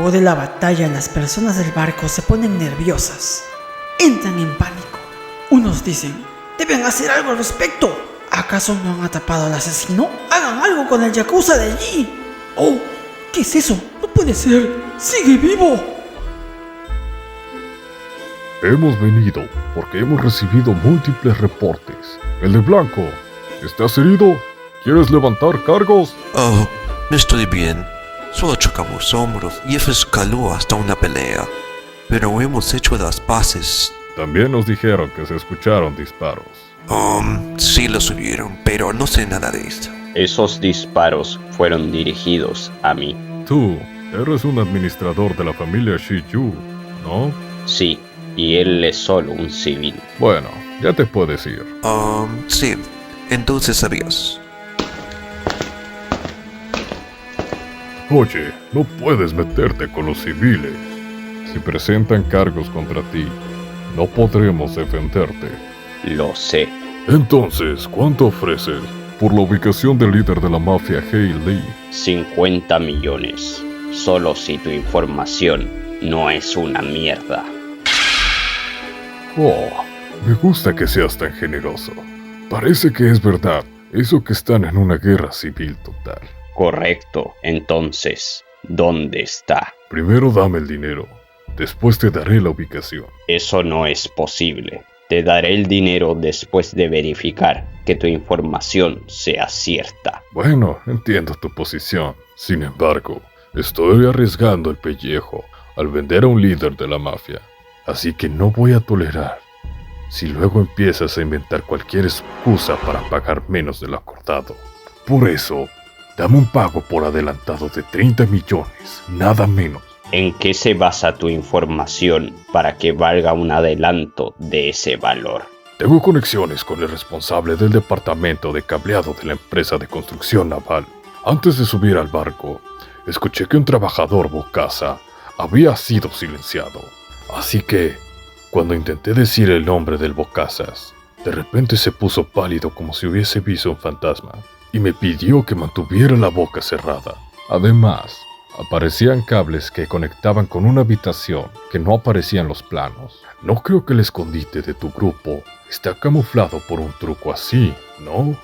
Luego de la batalla, las personas del barco se ponen nerviosas. Entran en pánico. Unos dicen, deben hacer algo al respecto. ¿Acaso no han atrapado al asesino? ¡Hagan algo con el yakuza de allí! ¡Oh! ¿Qué es eso? ¡No puede ser! ¡Sigue vivo! Hemos venido porque hemos recibido múltiples reportes. El de blanco. ¿Estás herido? ¿Quieres levantar cargos? Oh, estoy bien. Solo chocamos hombros y eso escaló hasta una pelea. Pero hemos hecho las paces. También nos dijeron que se escucharon disparos. Sí lo subieron, pero no sé nada de esto. Esos disparos fueron dirigidos a mí. Tú eres un administrador de la familia Shiyu, ¿no? Sí, y él es solo un civil. Bueno, ya te puedes ir. Sí. Entonces adiós. Oye, no puedes meterte con los civiles. Si presentan cargos contra ti, no podremos defenderte. Lo sé. Entonces, ¿cuánto ofreces por la ubicación del líder de la mafia, Hei Lee? 50 millones. Solo si tu información no es una mierda. Oh, me gusta que seas tan generoso. Parece que es verdad, eso que están en una guerra civil total. Correcto. Entonces, ¿dónde está? Primero dame el dinero, después te daré la ubicación. Eso no es posible. Te daré el dinero después de verificar que tu información sea cierta. Bueno, entiendo tu posición. Sin embargo, estoy arriesgando el pellejo al vender a un líder de la mafia. Así que no voy a tolerar si luego empiezas a inventar cualquier excusa para pagar menos de lo acordado. Por eso, dame un pago por adelantado de 30 millones, nada menos. ¿En qué se basa tu información para que valga un adelanto de ese valor? Tengo conexiones con el responsable del departamento de cableado de la empresa de construcción naval. Antes de subir al barco, escuché que un trabajador bocaza había sido silenciado. Así que, cuando intenté decir el nombre del bocazas, de repente se puso pálido como si hubiese visto un fantasma y me pidió que mantuviera la boca cerrada. Además, aparecían cables que conectaban con una habitación que no aparecían en los planos. No creo que el escondite de tu grupo está camuflado por un truco así, ¿no?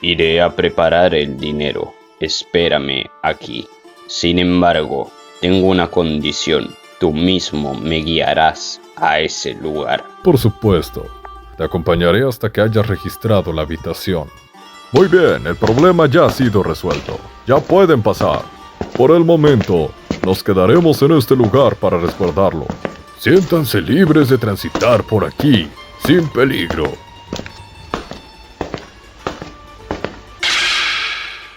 Iré a preparar el dinero. Espérame aquí. Sin embargo, tengo una condición. Tú mismo me guiarás a ese lugar. Por supuesto. Te acompañaré hasta que hayas registrado la habitación. Muy bien, el problema ya ha sido resuelto. Ya pueden pasar. Por el momento, nos quedaremos en este lugar para resguardarlo. Siéntanse libres de transitar por aquí, sin peligro.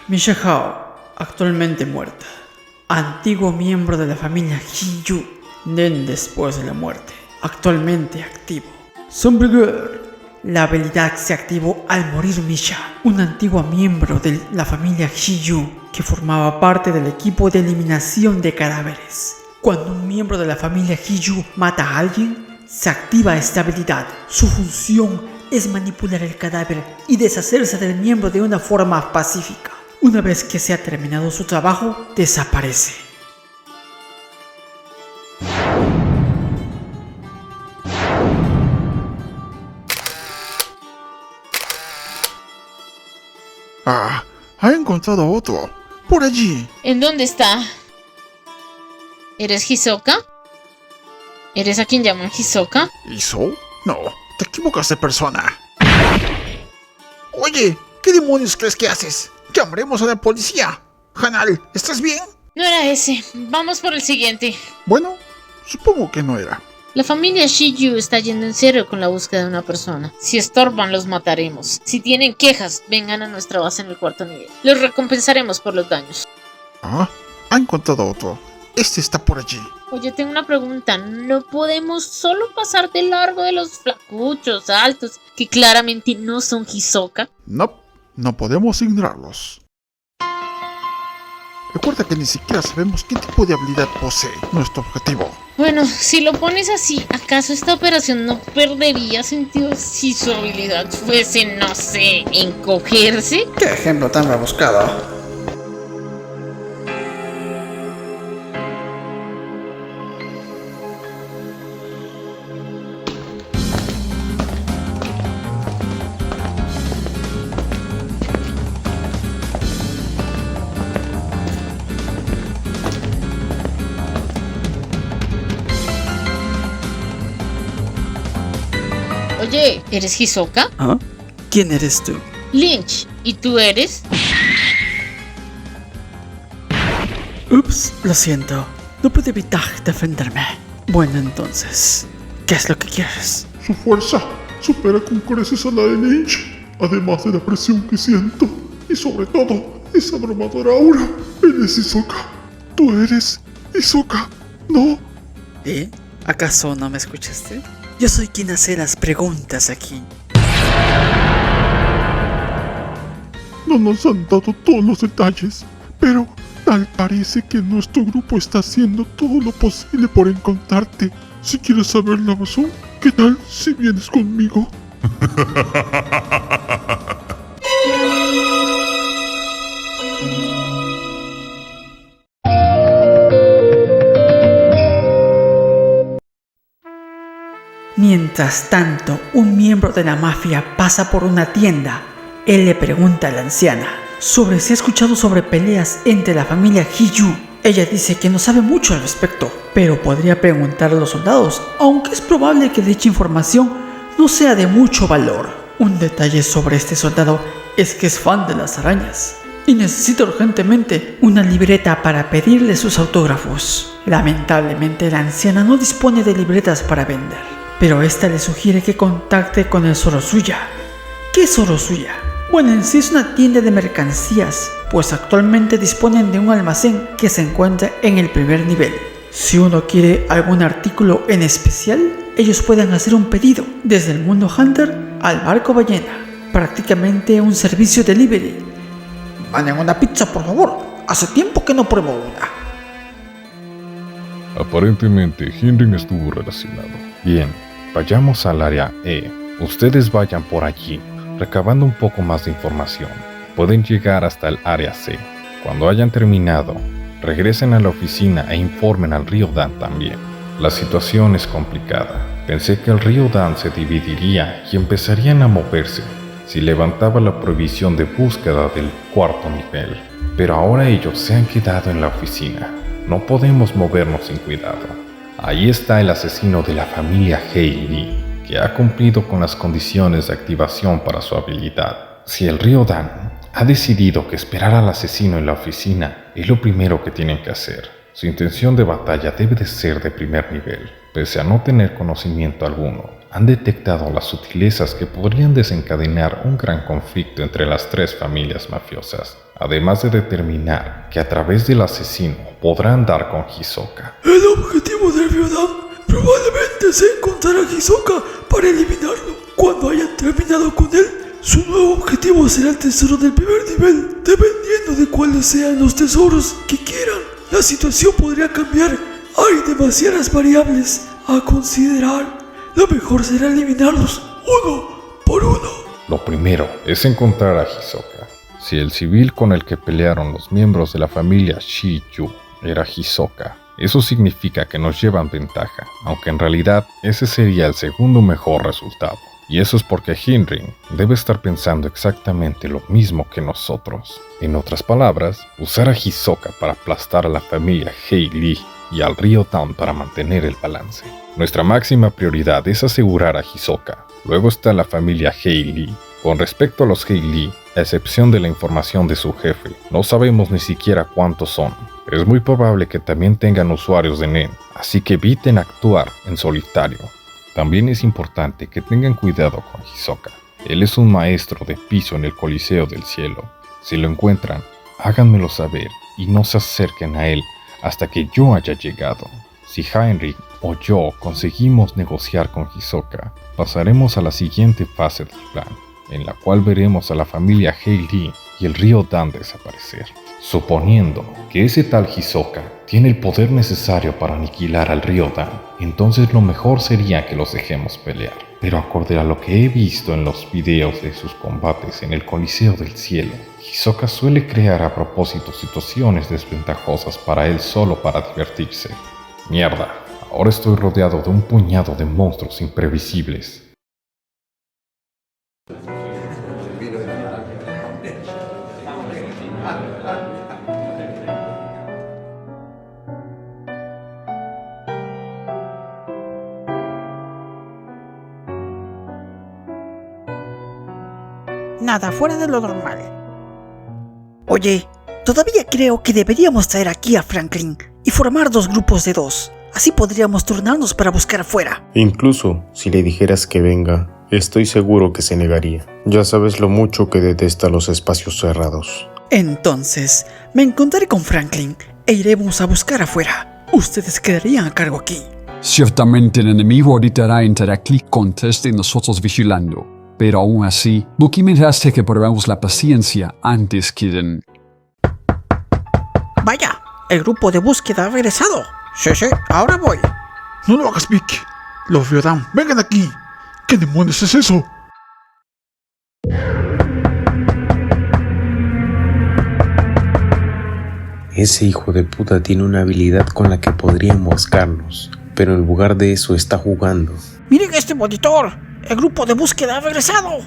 Misha Hao, actualmente muerta. Antiguo miembro de la familia Hiyu, Nen después de la muerte. Actualmente activo. Sombreguer. La habilidad se activó al morir Misha, una antigua miembro de la familia Hiyu que formaba parte del equipo de eliminación de cadáveres. Cuando un miembro de la familia Hiyu mata a alguien, se activa esta habilidad. Su función es manipular el cadáver y deshacerse del miembro de una forma pacífica. Una vez que se ha terminado su trabajo, desaparece. Ha encontrado otro. Por allí. ¿En dónde está? ¿Eres Hisoka? ¿Eres a quien llaman Hisoka? ¿Hizo? No, te equivocas de persona. Oye, ¿qué demonios crees que haces? Llamaremos a la policía. Hanal, ¿estás bien? No era ese. Vamos por el siguiente. Bueno, supongo que no era. La familia Shiyu está yendo en serio con la búsqueda de una persona. Si estorban, los mataremos. Si tienen quejas, vengan a nuestra base en el 4º nivel. Los recompensaremos por los daños. Ha encontrado otro. Este está por allí. Oye, tengo una pregunta. ¿No podemos solo pasar de largo de los flacuchos altos que claramente no son Hisoka? No podemos ignorarlos. Recuerda que ni siquiera sabemos qué tipo de habilidad posee nuestro objetivo. Bueno, si lo pones así, ¿acaso esta operación no perdería sentido si su habilidad fuese, no sé, encogerse? ¿Qué ejemplo tan rebuscado? Oye, ¿eres Hisoka? ¿Ah? ¿Quién eres tú? Lynch, ¿y tú eres? Ups, lo siento. No pude evitar defenderme. Bueno, entonces, ¿qué es lo que quieres? Su fuerza supera con creces a la de Lynch, además de la presión que siento. Y sobre todo, esa abrumadora aura. Él es Hisoka. Tú eres Hisoka, ¿no? ¿Eh? ¿Acaso no me escuchaste? Yo soy quien hace las preguntas aquí. No nos han dado todos los detalles, pero tal parece que nuestro grupo está haciendo todo lo posible por encontrarte. Si quieres saber la razón, ¿qué tal si vienes conmigo? Mientras tanto, un miembro de la mafia pasa por una tienda. Él le pregunta a la anciana sobre si ha escuchado sobre peleas entre la familia Hiyu. Ella dice que no sabe mucho al respecto, pero podría preguntar a los soldados, aunque es probable que dicha información no sea de mucho valor. Un detalle sobre este soldado es que es fan de las arañas y necesita urgentemente una libreta para pedirle sus autógrafos. Lamentablemente la anciana no dispone de libretas para vender, pero esta le sugiere que contacte con el Sorosuya. ¿Qué es Sorosuya? Bueno, en sí es una tienda de mercancías, pues actualmente disponen de un almacén que se encuentra en el primer nivel. Si uno quiere algún artículo en especial, ellos pueden hacer un pedido desde el mundo Hunter al barco ballena, prácticamente un servicio delivery. Manden una pizza, por favor. Hace tiempo que no pruebo una. Aparentemente, Henry estuvo relacionado. Bien, vayamos al área E. Ustedes vayan por allí, recabando un poco más de información. Pueden llegar hasta el área C. Cuando hayan terminado, regresen a la oficina e informen al río Dan también. La situación es complicada. Pensé que el río Dan se dividiría y empezarían a moverse si levantaba la prohibición de búsqueda del cuarto nivel. Pero ahora ellos se han quedado en la oficina. No podemos movernos sin cuidado. Ahí está el asesino de la familia Heili, que ha cumplido con las condiciones de activación para su habilidad. Si el río Dan ha decidido que esperar al asesino en la oficina es lo primero que tienen que hacer, su intención de batalla debe de ser de primer nivel. Pese a no tener conocimiento alguno, han detectado las sutilezas que podrían desencadenar un gran conflicto entre las tres familias mafiosas, además de determinar que a través del asesino podrán dar con Hisoka. El objetivo del río Dan probablemente sea encontrar a Hisoka para eliminarlo. Cuando hayan terminado con él, su nuevo objetivo será el tesoro del primer nivel. Dependiendo de cuáles sean los tesoros que quieran, la situación podría cambiar. Hay demasiadas variables a considerar. Lo mejor será eliminarlos uno por uno. Lo primero es encontrar a Hisoka. Si el civil con el que pelearon los miembros de la familia Shiyu era Hisoka, eso significa que nos llevan ventaja, aunque en realidad ese sería el segundo mejor resultado. Y eso es porque Henry debe estar pensando exactamente lo mismo que nosotros. En otras palabras, usar a Hisoka para aplastar a la familia Heili y al río Dan para mantener el balance. Nuestra máxima prioridad es asegurar a Hisoka. Luego está la familia Heili. Con respecto a los Heili, a excepción de la información de su jefe, no sabemos ni siquiera cuántos son. Es muy probable que también tengan usuarios de NEN, así que eviten actuar en solitario. También es importante que tengan cuidado con Hisoka. Él es un maestro de piso en el Coliseo del Cielo. Si lo encuentran, háganmelo saber y no se acerquen a él hasta que yo haya llegado. Si Heinrich o yo conseguimos negociar con Hisoka, pasaremos a la siguiente fase del plan, en la cual veremos a la familia Heili y el río Dan desaparecer. Suponiendo que ese tal Hisoka tiene el poder necesario para aniquilar al río Dan, entonces lo mejor sería que los dejemos pelear. Pero acorde a lo que he visto en los videos de sus combates en el Coliseo del Cielo, Hisoka suele crear a propósito situaciones desventajosas para él solo para divertirse. Mierda, ahora estoy rodeado de un puñado de monstruos imprevisibles. nada fuera de lo normal. Oye, todavía creo que deberíamos traer aquí a Franklin y formar 2 grupos de 2. Así podríamos turnarnos para buscar afuera. Incluso si le dijeras que venga, estoy seguro que se negaría. Ya sabes lo mucho que detesta los espacios cerrados. Entonces, me encontraré con Franklin e iremos a buscar afuera. Ustedes quedarían a cargo aquí. Ciertamente el enemigo ahorita hará entrar aquí con 3 de nosotros vigilando. Pero aún así, Bucky me hace que probemos la paciencia antes que den... Vaya, el grupo de búsqueda ha regresado. Sí, ahora voy. No lo hagas, Vic. Los verán. ¡Vengan aquí! ¿Qué demonios es eso? Ese hijo de puta tiene una habilidad con la que podría emboscarnos, pero en lugar de eso está jugando. ¡Miren este monitor! ¡El grupo de búsqueda ha regresado!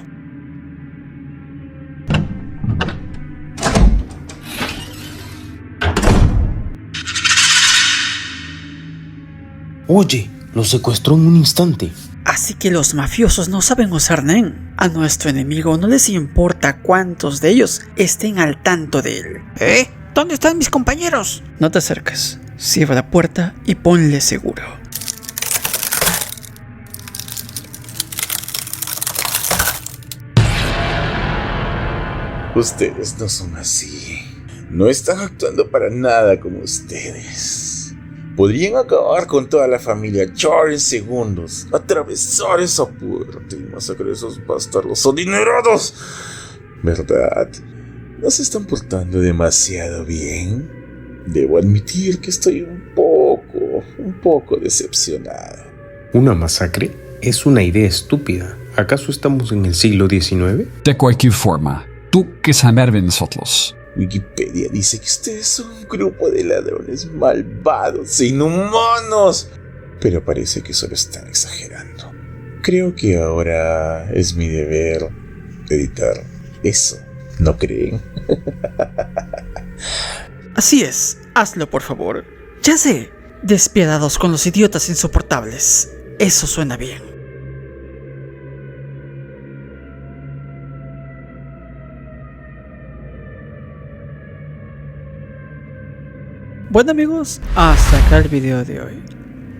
Oye, lo secuestró en un instante. Así que los mafiosos no saben usar NEN. A nuestro enemigo no les importa cuántos de ellos estén al tanto de él. ¿Dónde están mis compañeros? No te acerques. Cierra la puerta y ponle seguro. Ustedes no son así. No están actuando para nada como ustedes. Podrían acabar con toda la familia Char en segundos, atravesar esa puerta y masacrar a esos bastardos adinerados. ¿Verdad? ¿No se están portando demasiado bien? Debo admitir que estoy un poco decepcionado. ¿Una masacre? Es una idea estúpida. ¿Acaso estamos en el siglo XIX? De cualquier forma, tú que saber de nosotros. Wikipedia dice que ustedes son un grupo de ladrones malvados e inhumanos. Pero parece que solo están exagerando. Creo que ahora es mi deber editar eso. ¿No creen? Así es, hazlo por favor. Ya sé, despiadados con los idiotas insoportables. Eso suena bien. Bueno amigos, hasta acá el video de hoy.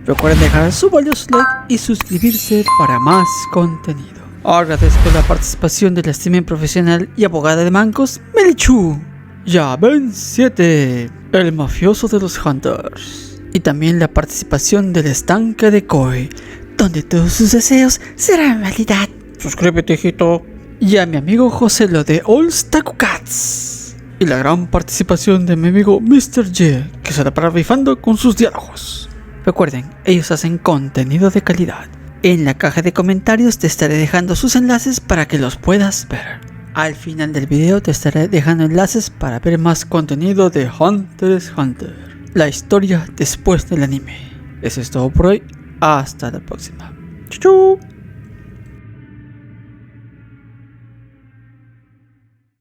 Recuerden dejar su valioso like y suscribirse para más contenido. Agradezco la participación de la streamer profesional y abogada de mancos, Melichu. Ya ven 7, el mafioso de los Hunters. Y también la participación del estanque de Koi, donde todos sus deseos serán realidad. Suscríbete, hijito. Y a mi amigo José lo de All's Taku Cats. Y la gran participación de mi amigo Mr. J, que se la para rifando con sus diálogos. Recuerden, ellos hacen contenido de calidad. En la caja de comentarios te estaré dejando sus enlaces para que los puedas ver. Al final del video te estaré dejando enlaces para ver más contenido de Hunter x Hunter, la historia después del anime. Eso es todo por hoy, hasta la próxima. ¡Chau!